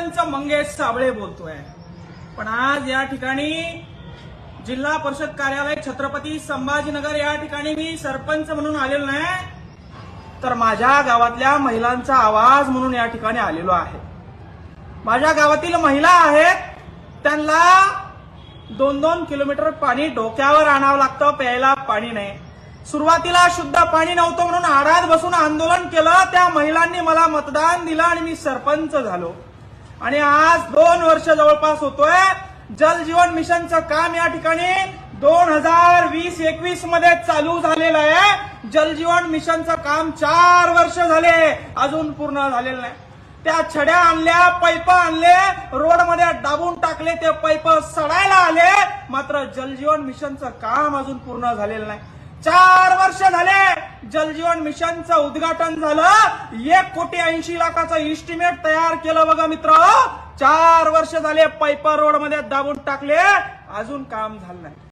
सरपंच मंगेश साबळे बोलतोय। पण आज या ठिकाणी जिल्हा परिषद कार्यालय छत्रपती संभाजीनगर या ठिकाणी मी सरपंच म्हणून आलेलो नाही, तर माझ्या गावातल्या महिलांचा आवाज म्हणून या ठिकाणी आलेलो आहे। माझ्या गावातील महिला आहेत, त्यांना 2-2 किलोमीटर पाणी डोक्यावर आणावं लागतं, प्यायला पाणी नाही। सुरुवातीला शुद्ध पाणी नव्हतं म्हणून आडात बसून आंदोलन केलं, त्या महिलांनी मला मतदान दिलं आणि मी सरपंच झालो। आणि आज 2 वर्ष जवळपास होतोय। जल जीवन मिशनचं काम या ठिकाणी 2020-21 मध्ये चालू झालेलं आहे। जल जीवन मिशनचं काम 4 वर्ष झाले, अजून पूर्ण झालेलं नाही। त्या छड्या आणल्या, पाईप आणले, रोडमध्ये दाबून टाकले, ते पाईप सडायला आले, मात्र जल जीवन मिशनचं काम अजून पूर्ण झालेलं नाही। 4 वर्ष झाले जल जीवन मिशनचं उद्घाटन झालं, 1,80,00,000 इस्टिमेट तयार केलं बघा मित्र। 4 वर्ष झाले, पाईप रोडमध्ये दाबून टाकले, अजून काम झालं नाही।